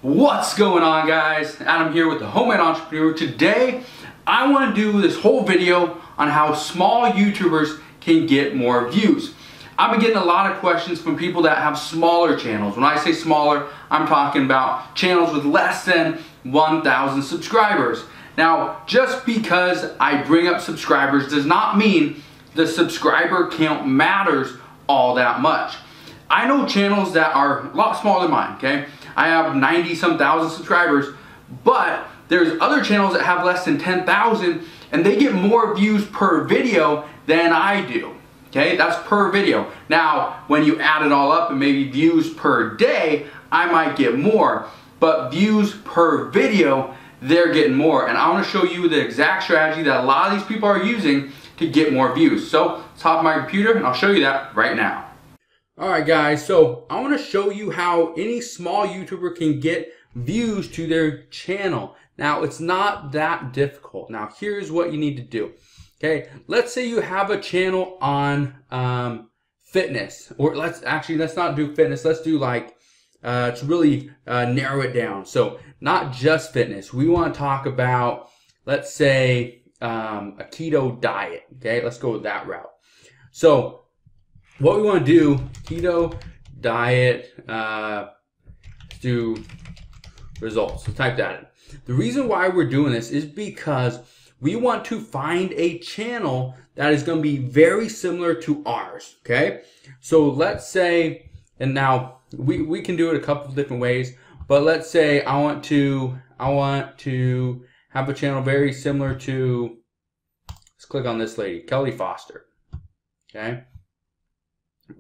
What's going on, guys? Adam here with the Homemade Entrepreneur. Today I want to do this whole video on how small YouTubers can get more views. I've been getting a lot of questions from people that have smaller channels. When I say smaller, I'm talking about channels with less than 1,000 subscribers. Now, just because I bring up subscribers does not mean the subscriber count matters all that much. I know channels that are a lot smaller than mine, okay? I have 90-some thousand subscribers, but there's other channels that have less than 10,000 and they get more views per video than I do, okay? That's per video. Now, when you add it all up and maybe views per day, I might get more, but views per video, they're getting more. And I want to show you the exact strategy that a lot of these people are using to get more views. So let's hop on my computer and I'll show you that right now. Alright guys, so I want to show you how any small YouTuber can get views to their channel. Now, it's not that difficult. Now, here's what you need to do. Okay, let's say you have a channel on fitness, or let's not do fitness. Let's do like, to really narrow it down. So not just fitness. We want to talk about, let's say, a keto diet. Okay, let's go with that route. So what we want to do, keto diet, let's do results. So type that in. The reason why we're doing this is because we want to find a channel that is going to be very similar to ours, okay? So let's say, and now we can do it a couple of different ways, but let's say I want to have a channel very similar to, let's click on this lady, Kelly Foster, okay?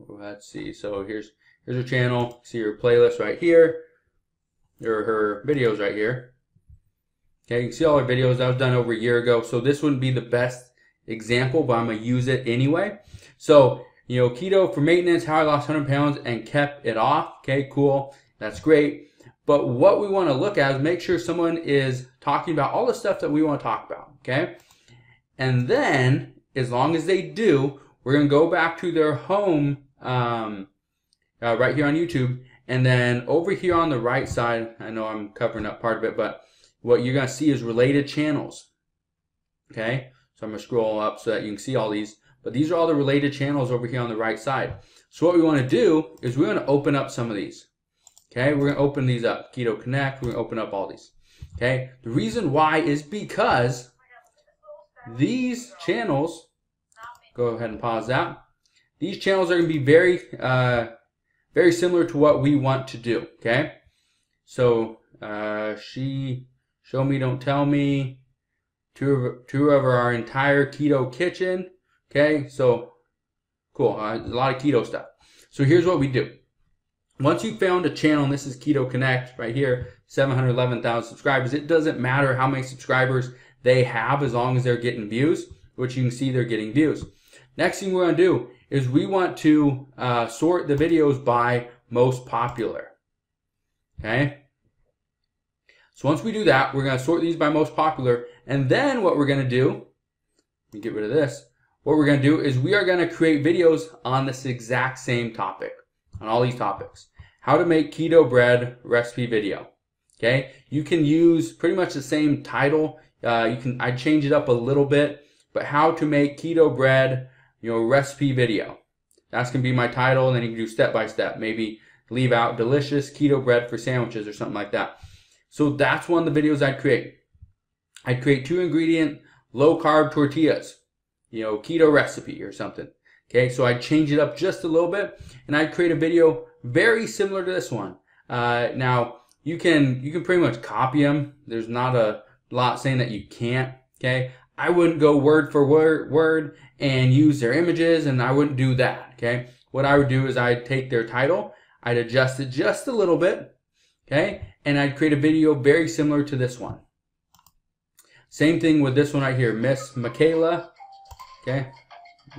Let's see, so here's her channel. See her playlist right here, or her videos right here. Okay, you can see all her videos. That was done over a year ago, so this wouldn't be the best example, but I'm gonna use it anyway. So, you know, keto for maintenance, how I lost 100 pounds and kept it off. Okay, cool, that's great. But what we want to look at is make sure someone is talking about all the stuff that we want to talk about, okay? And then, as long as they do, we're going to go back to their home right here on YouTube, and then over here on the right side, I know I'm covering up part of it, but what you're going to see is related channels, okay? So I'm going to scroll up so that you can see all these, but these are all the related channels over here on the right side. So what we want to do is we're going to open up some of these, okay? We're going to open these up, Keto Connect, we're going to open up all these, okay? The reason why is because these channels, go ahead and pause that. These channels are going to be very, very similar to what we want to do. Okay, so show me, don't tell me. Two of our entire keto kitchen. Okay, so cool. A lot of keto stuff. So here's what we do. Once you found a channel, and this is Keto Connect right here, 711,000 subscribers. It doesn't matter how many subscribers they have as long as they're getting views, which you can see they're getting views. Next thing we're going to do is we want to sort the videos by most popular. Okay? So once we do that, we're going to sort these by most popular. And then what we're going to do, let me get rid of this. What we're going to do is we are going to create videos on this exact same topic, on all these topics. How to make keto bread recipe video. Okay? You can use pretty much the same title. I change it up a little bit, but how to make keto bread, you know, recipe video. That's going to be my title, and then you can do step by step. Maybe leave out delicious keto bread for sandwiches or something like that. So that's one of the videos I'd create. I'd create 2-ingredient, low-carb tortillas, you know, keto recipe or something. Okay, so I'd change it up just a little bit, and I'd create a video very similar to this one. Now, you can pretty much copy them. There's not a lot saying that you can't, okay? I wouldn't go word for word and use their images, and I wouldn't do that, okay? What I would do is I'd take their title, I'd adjust it just a little bit, okay? And I'd create a video very similar to this one. Same thing with this one right here, Miss Michaela, okay?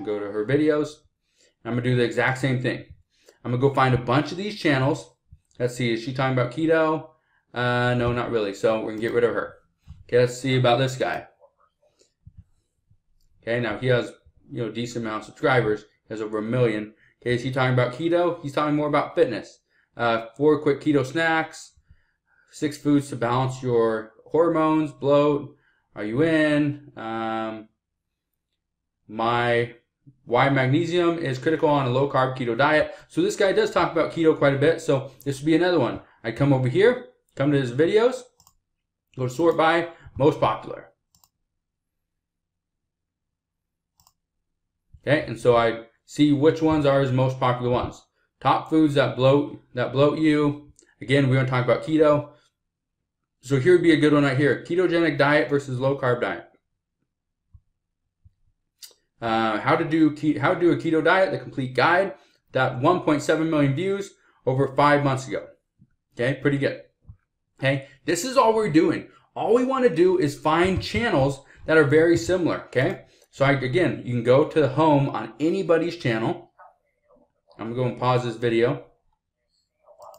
Go to her videos. I'm gonna do the exact same thing. I'm gonna go find a bunch of these channels. Let's see, is she talking about keto? No, not really, so we're gonna get rid of her. Okay, let's see about this guy. Okay, now he has, you know, decent amount of subscribers. He has over 1 million. Okay, is he talking about keto? He's talking more about fitness. 4 quick keto snacks, 6 foods to balance your hormones, bloat, are you in? Why magnesium is critical on a low carb keto diet. So this guy does talk about keto quite a bit, so this would be another one. I'd come over here, come to his videos, go to sort by most popular. Okay, and so I see which ones are his most popular ones. Top foods that bloat you. Again, we're going to talk about keto. So here would be a good one right here. Ketogenic diet versus low carb diet. How to do a keto diet, the complete guide. That 1.7 million views over 5 months ago. Okay, pretty good. Okay, this is all we're doing. All we want to do is find channels that are very similar. Okay, so again, you can go to home on anybody's channel. I'm going to pause this video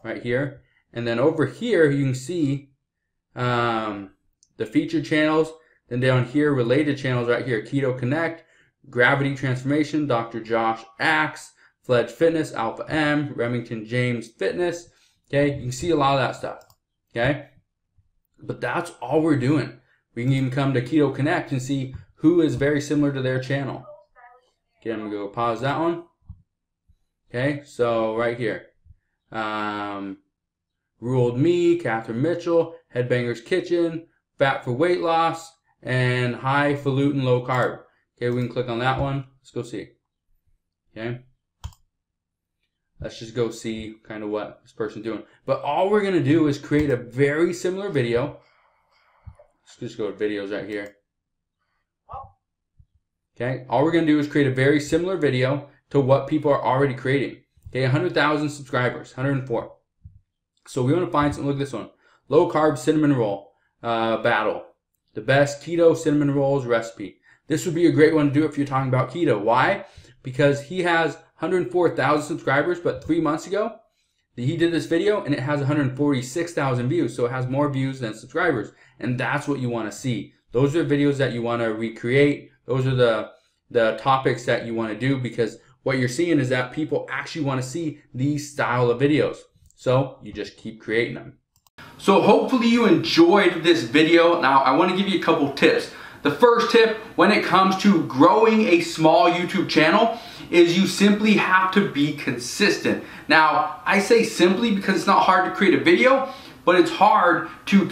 right here. And then over here, you can see the featured channels. Then down here, related channels right here. Keto Connect, Gravity Transformation, Dr. Josh Axe, Fledge Fitness, Alpha M, Remington James Fitness. Okay, you can see a lot of that stuff. Okay, but that's all we're doing. We can even come to Keto Connect and see who is very similar to their channel. Okay, I'm going to go pause that one. Okay, so right here. Ruled Me, Catherine Mitchell, Headbangers Kitchen, Fat for Weight Loss, and Highfalutin Low Carb. Okay, we can click on that one. Let's go see. Okay. Let's just go see kind of what this person's doing. But all we're going to do is create a very similar video. Let's just go to videos right here. Okay, all we're going to do is create a very similar video to what people are already creating. Okay, 100,000 subscribers, 104. So we want to find something. Look at this one. Low carb cinnamon roll battle. The best keto cinnamon rolls recipe. This would be a great one to do if you're talking about keto. Why? Because he has 104,000 subscribers, but 3 months ago, he did this video and it has 146,000 views. So it has more views than subscribers. And that's what you want to see. Those are videos that you want to recreate. Those are the topics that you want to do, because what you're seeing is that people actually want to see these style of videos. So you just keep creating them. So hopefully you enjoyed this video. Now I want to give you a couple tips. The first tip when it comes to growing a small YouTube channel is you simply have to be consistent. Now I say simply because it's not hard to create a video, but it's hard to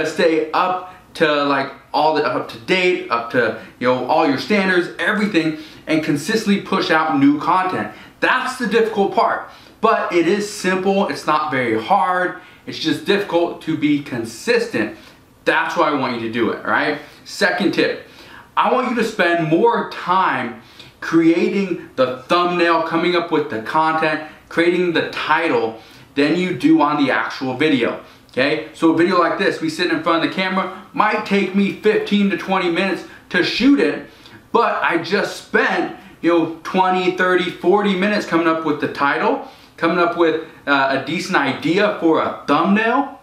stay up to like up to date, up to all your standards, everything, and consistently push out new content. That's the difficult part. But it is simple, it's not very hard, it's just difficult to be consistent. That's why I want you to do it, all right? Second tip, I want you to spend more time creating the thumbnail, coming up with the content, creating the title than you do on the actual video, okay? So a video like this, we sit in front of the camera, might take me 15 to 20 minutes to shoot it, but I just spent 20, 30, 40 minutes coming up with the title, coming up with a decent idea for a thumbnail,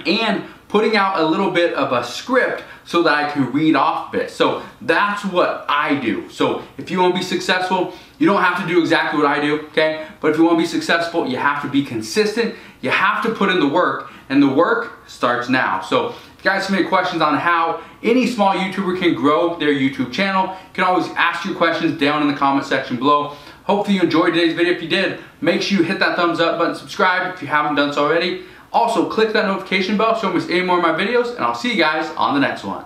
and putting out a little bit of a script so that I can read off of it. So that's what I do. So if you want to be successful, you don't have to do exactly what I do, okay? But if you want to be successful, you have to be consistent, you have to put in the work, and the work starts now. So if you guys have any questions on how any small YouTuber can grow their YouTube channel, you can always ask your questions down in the comment section below. Hopefully you enjoyed today's video. If you did, make sure you hit that thumbs up button, subscribe if you haven't done so already. Also, click that notification bell so you don't miss any more of my videos, and I'll see you guys on the next one.